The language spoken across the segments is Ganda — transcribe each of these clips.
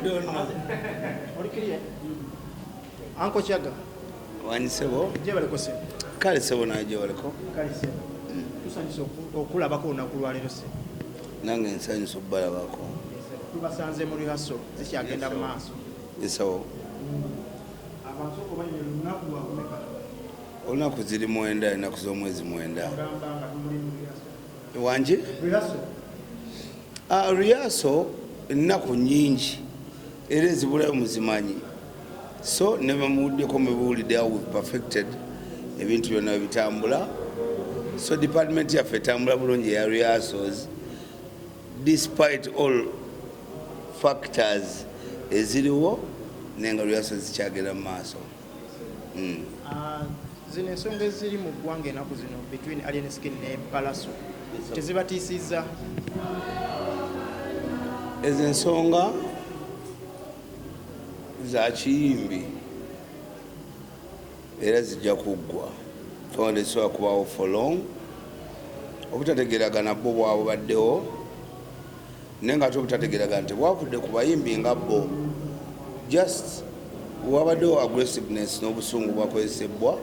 don't know. Uncle Chagga. Wanisebo. Jebale kose. Kale sebo na jebaleko. Kale sebo. Tusanyisa okulabako nakulwaliro se. Nange nsanyisa okubalabako. Tubasanze mu rehearsal zikyagenda mu maaso. Esawo. Abantu obanye lunaku lwakumeka. Olunaku ziri 9 ennaku z'omwezi 9. Wanje? Rehearsal. Rehearsal ennaku nyingi era ezibulayo muzimanyi. So never muddeko mubuulidde how we've perfected ebintu byonna bitambula. So department yaffe etambula bulungi ya rehearsals despite all factors eziriwo nenga rehearsals zikyagenda mu maaso. Zino ensonga eziri mu ggwanga ennaku zino between Alien Skin ne Palaso tezibatiisizza? Ezo ensonga za kiyimbi era zijja kuggwa tonde zisobola kubaawo for long obutategeeragana bo bwabwe baddewo naye nga ate obutategeeragana tebwavudde ku bayimbi nga bo just wabaddewo aggressiveness n'obusungu bwakozesebwa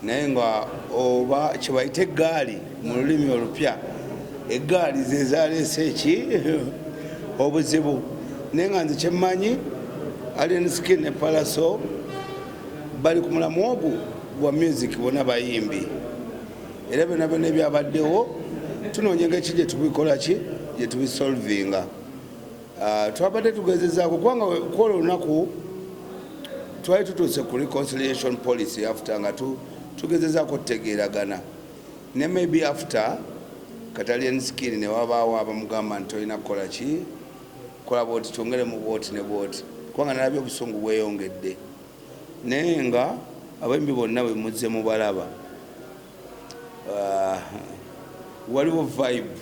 naye nga oba kyebayita eggaali mu lulimi olupya eggaali zezaleese eki obuzibu naye nga nze kyemmanyi Alien Skin ne Palaso bali ku mulamu ogwo gwa music bona bayimbi era byonna byonna ebyabaddewo tunoonyenga eki gye tubikola ki gye tubisolvinga. Twabadde tugezezaako kubanga kwola olunaku twali tutuuse ku reconciliation policy after nga tugezezaako tutegeeragana ne maybe after kati Alien Skin ne wabaawo abamugamba nti tolina kukola ki kola bwoti twongere mu bwoti ne bwoti kubanga nalabye obusungu bweyongedde naye nga abayimbi bonna bwe muzze mubalaba waliwo vibe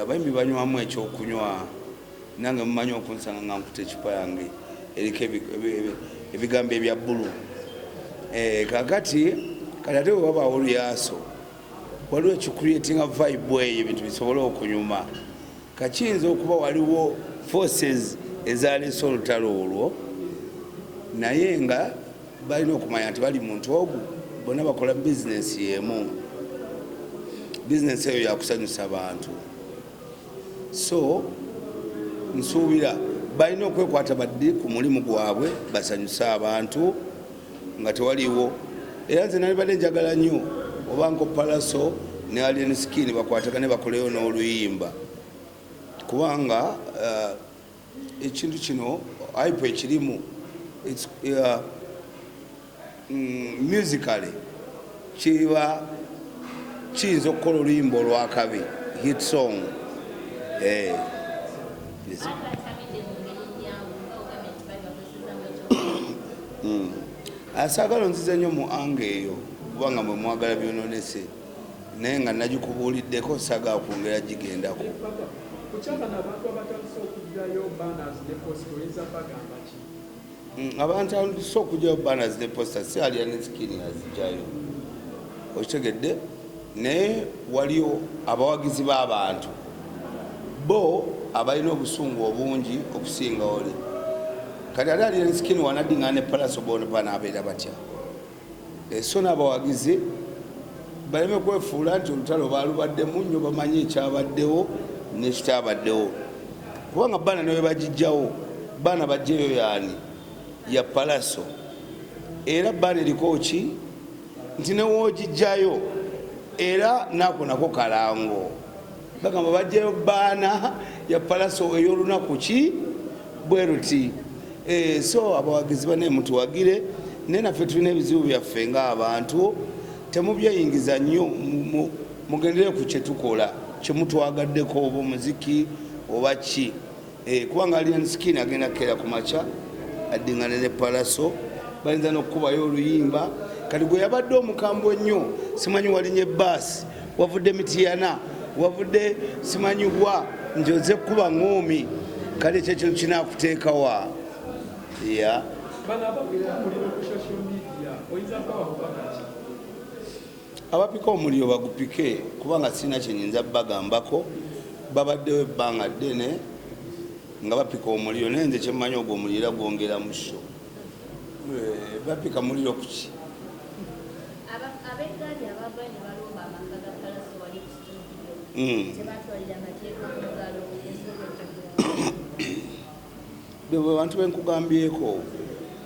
abayimbi banywamu ekyokunywa nange mumanyi okunsanga nga nkuta ekipa yange eriko ebigambo ebya bbulu kakati kati ate bwe wabaawo lyaso waliwo ekicreatinga vibe eyo ebintu bisobole okunyuma kakiyinza okuba waliwo forces ezaleese olutalo olwo naye nga balina okumanya nti bali muntu ogwo bonna bakola bizinesi yemu bizinesi eyo yakusanyusa abantu so nsuubira balina okwekwata badde ku mulimu gwabwe basanyusa abantu nga tewaliwo era nze nali badde njagala nnyo oba nko Palaso ne Alien Skin bakwatagane bakoleyo n'oluyimba kubanga ekintu kino aipo ekirimu musically kiba kiyinza okukola oluyimba olwakabi hit song. Asaagala nziza nnyo mu anga eyo kubanga mwe mwagala byononese naye nga nagikubuuliddeko saagala kwongera gigendako. Abantu abatandise okugyayo banners ne posters si Alien Skin azigyayo okitegedde naye waliyo abawagizi b'abantu bo abalina obusungu obungi okusinga oli kati ate Alien Skin wanaddiŋŋana ne Palaso bona banaabeera batya so n'abawagizi baleme kwefuula nti olutalo baalubaddemu nnyo bamanye ekyabaddewo n'ekitabaddewo kubanga baana ne bwe bagijjawo baana bajjeyo yaani ya Palaso era baana eriko ki nti ne woogijjayo era naako nako kalango bagamba bajjayo baana ya Palaso ey'olunaku ki bwe ruti so abawagizi bane mutuwagire naye naffe tulina ebizibu byaffe ng'abantu temubyeyingiza nnyo mugendere ku kye tukola kye mutwagaddeko oba omuziki oba ki kubanga Alien Skin agenda kera ku makya addiŋŋane ne Palaso bayinza n'okukubayo oluyimba kati gwe yabadde omukambwe ennyo simanyi walinye ebbaasi wavudde Mitiyana wavudde simanyi bwa njoze kuba ng'omi kale ekyo kintu kinaakuteekawa ya abapika omuliro bagupike kubanga sirina kyenyinza bagambako babaddewo ebbanga ddene nga bapika omuliro naye nze kyemmanyi ogwo omuliro gwongera mu sho bapika muliro kuki ab'eggaali abava ne balumba amaka ga palaso wali ku studio tebatwalira amateeka omugalo bantu benkugambyeko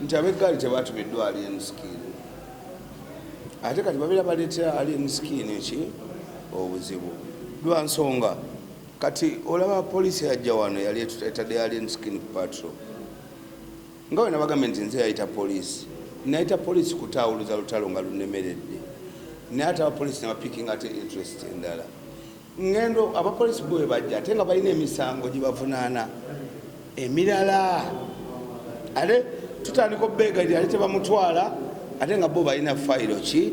nti ab'eggaali tebatumiddwa alien skin ate kati babeera baleetera alien skin eki obuzibu lwa nsonga kati olaba poliisi yajja wano yali etadde alien skin patrol nga we nabagambye nti nze yayita poliisi nayita poliisi kutawuluza lutalo nga lunemeredde naye ate abapoliisi nebapikinga ate interest endala ngendo abapoliisi bwe bajja ate nga balina emisango gibavunaana emirala ate tutandika obeegalira ate tebamutwala ate nga bo balina fayiro ki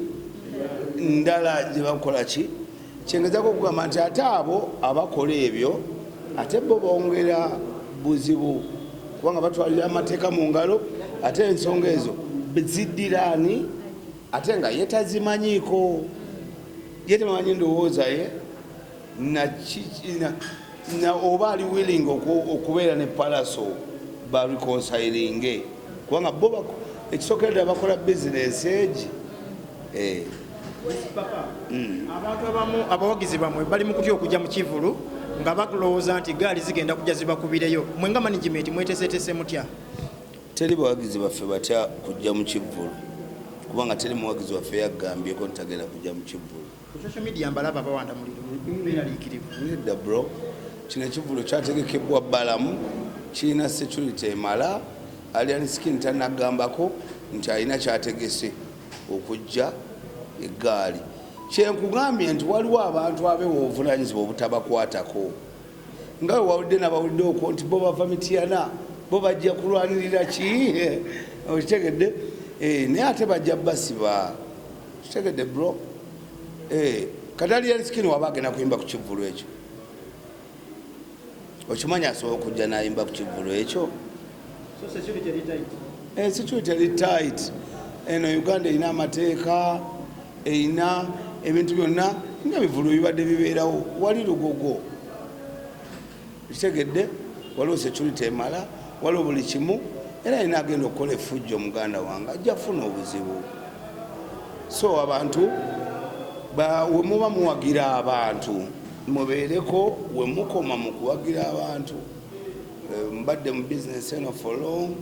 ndala gyebakola ki kyengezako okugamba nti ate abo abakola ebyo ate bo bongera buzibu kubanga batwalira amateeka mu ngalo ate ensonga ezo ziddiraani ate nga ye tazimanyiiko ye temamanyi ndowooza ye oba ali willing okubeera ne palaso bareconsilinge kubanga bo ekisookeredde bakola bizinesi egi Papa, abantu abamu abawagizi bamwe bali mu kutya okujja mu kivulu nga balowooza nti gaali zigenda kujja zibakubireyo mwe nga management mweteeseteese mutya teri bawagizi baffe batya kujja mu kivulu kubanga teri muwagizi waffe yaggambyeko ntagenda kujja mu kivulu ku social media mbalaba bawanda muliro beeraliikirivu nedda bro kino ekivulu kyategekebwa balamu kirina security emala alien skin tanagambako nti alina kyategese okujja eggaali kyenkugambye nti waliwo abantu abeewa obuvunanyizibwa obutabakwatako nga we wawulidde nabawulidde okwo nti bo bava mityana bo bajja kulwanirira ki okitegedde naye ate bajja basiba kitegedde bro kati alien skin waba agenda kuyimba ku kivulu ekyo okimanyi asobola okujja nayimba ku kivulu ekyo security eri tight eno Uganda erina amateeka erina ebintu byonna nga bivulu bibadde bibeerawo wali lugogo kitegedde waliwo security emala waliwo buli kimu era alina agenda okukola efujjo muganda wange ajja kufuna obuzibu so abantu wemuba muwagira abantu mubeereko wemukoma mu kuwagira abantu mbadde mu bizinesi eno for long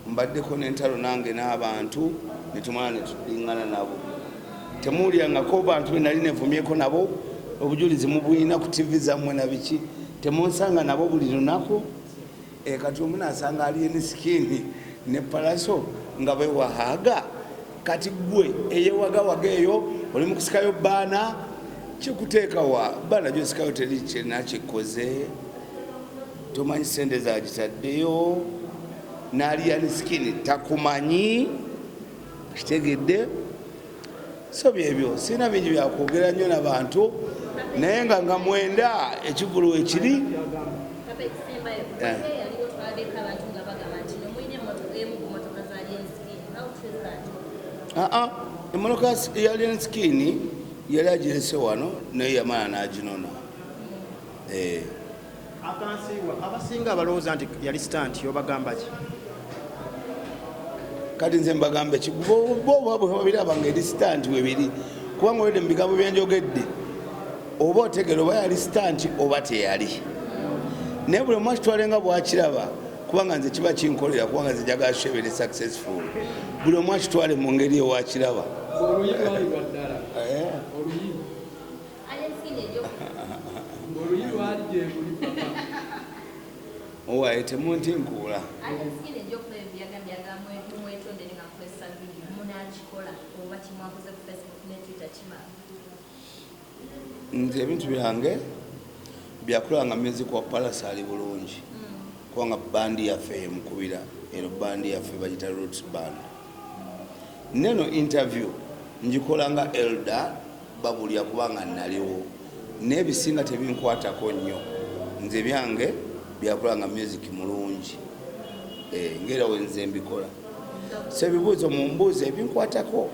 mbaddeko n'entalo nange n'abantu netumala netudingana nabo temuulyangako bantu benali nevumyeko nabo obujulizi mubuyina ku tv zammwe na biki temunsanga nabo buli lunaku kati omunasanga alien skin ne palaso nga bewahaga kati gwe eyewagawaga eyo oli mukusikayo baana kikuteekawa baana gyosikayo teri kyenakikoze tomanyi sente zagitaddeyo n'alien skin takumanyi kitegedde so byebyo sina bingi byakwogera nnyo n'abantu naye nga mwenda ekivulu ekiri emotoka ya alien skin yali agirese wano naye yamala n'aginona abasinga abalowooza nti yali stanti obagamba ki kati nze mbagambe kibabiraba nga eri stanti webiri kubanga olwedde mu bigambo byenjogedde oba otegere oba yali stanti oba teyali naye buli omu akitwale nga bwakiraba kubanga nze kiba kinkolera kubanga nze njagala shebere successful buli omu akitwale mu ngeri ewakiraba owaye temuntinkuula nze ebintu byange byakulanga music wa palace ali bulungi kubanga bandi yaffe emukubira ero bandi yaffe bagita roots band neno interview njikolanga elder babulya kubanga naliwo n'ebisinga tebinkwatako nnyo nze byange byakulanga music mulungi ngera wenze mbikola sebibuuzo mu mbuuzo ebinkwatako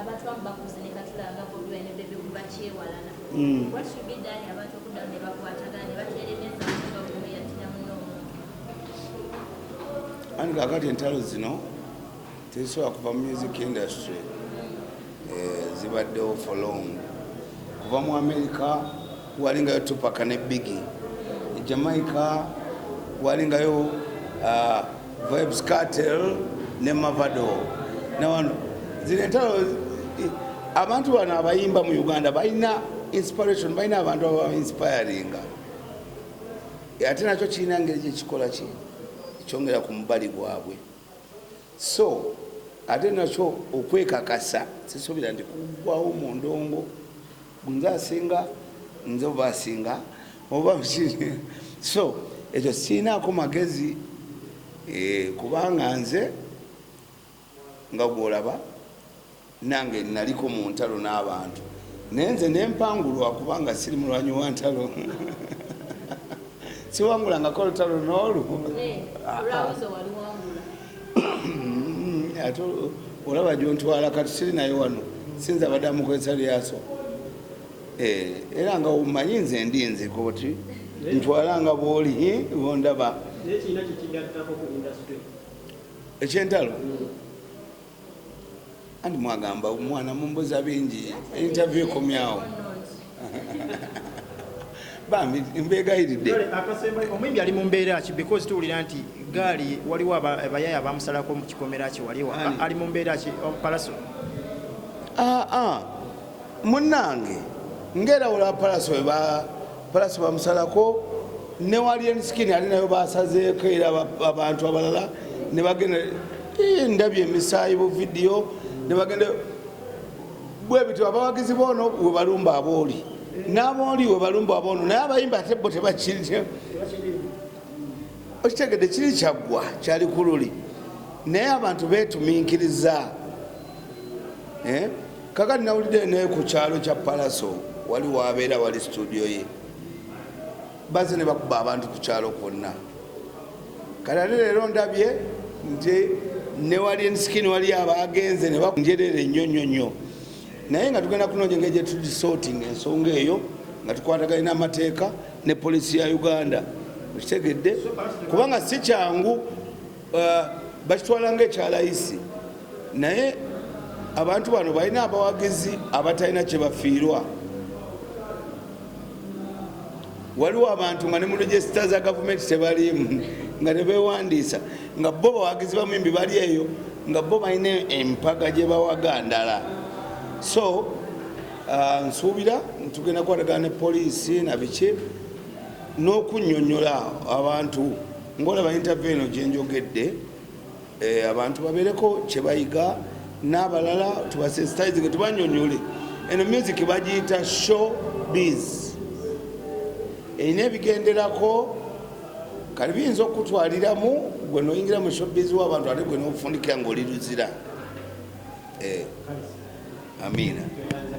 abantu bamu bakuze ne katulanga bobi wine bebe kubakyewalana what should be done abantu okuddamu ne bakwatagana ne bateeremeza nga yatina muno ani kakati entalo zino tezisobola kuva mu music industry zibaddewo for long kuva mu America walingayo Tupac ne Biggie, Jamaica walingayo Vybz Kartel ne Mavado. Nawano zile entalo abantu bano abayimba mu Uganda balina inspiration, balina abantu aba inspiring. Ate nakyo kirina ngeri gye kikola ki kyongera ku mubali gwabwe. So ate nakyo okwekakasa sisobira ndi kugwawo mu ndongo nze asinga nze oba asinga oba mukiri. So ekyo sinaako magezi kubanga nze nga gwolaba nange naliko mu ntalo n'abantu naye nze nempangulwa kubanga siri mulwanyi wa ntalo siwangulangako olutalo n'olu ate olaba gyontwala kati siri naye wano sinza abadde amukozesa lyaso era nga omumanyi nze ndi nzeko boti ntwalanga bwoli bondaba ekyentalo andi mwagamba omwana mumbuza bingi interview ekomyawo bambi mbegayiridde omwimbi ali mu mbeera ki because tuwulira nti gaali waliwo abayaya abamusalako mu kikomera ki waliwo ali mu mbeera ki palaso munnange ngera olwa palaso bamusalako ne Alien Skin ali nayo basazeeko era abantu abalala ne bagenda ndabye emisaayi bu video ne bagenda bwe bityo abawagizi bono we balumba abooli n'abooli we balumba abono naye abayimba ate bo tebakiri okitegedde kiri kyaggwa kyali ku luli naye abantu beetuminkiriza kakati nawulidde naye ku kyalo kya palaso wali wabeera wali studio ye baze ne bakuba abantu ku kyalo kwonna kati ate leero ndabye nti ne Alien Skin wali abagenze ne bakunjerera ennyo naye nga tugenda kunoonya engeri gye tudisorting ensonga eyo nga tukwataganye n'amateeka ne polisi ya Uganda okitegedde kubanga si kyangu bakitwala ng'ekyalayisi naye abantu bano balina abawagizi abatalina kye bafiirwa. Waliwo abantu nga ne mu regisita za gavumenti tebalimu nga tebeewandiisa nga bo bawagizi bamwimbi bali eyo nga bo balina empaga gye bawaga ndala. So nsuubira tugenda kukwatagana ne poliisi na biki n'okunnyonnyola abantu ng'olaba interview eno gye njogedde abantu babeereko kye bayiga n'abalala tubasensitize tubannyonnyole. Eno music bagiyita showbiz, erina ebigenderako kali biyinza okutwaliramu gwe noyingira mu showbiz w'abantu ate gwe n'ofundikira ng'oli luzira. Amina.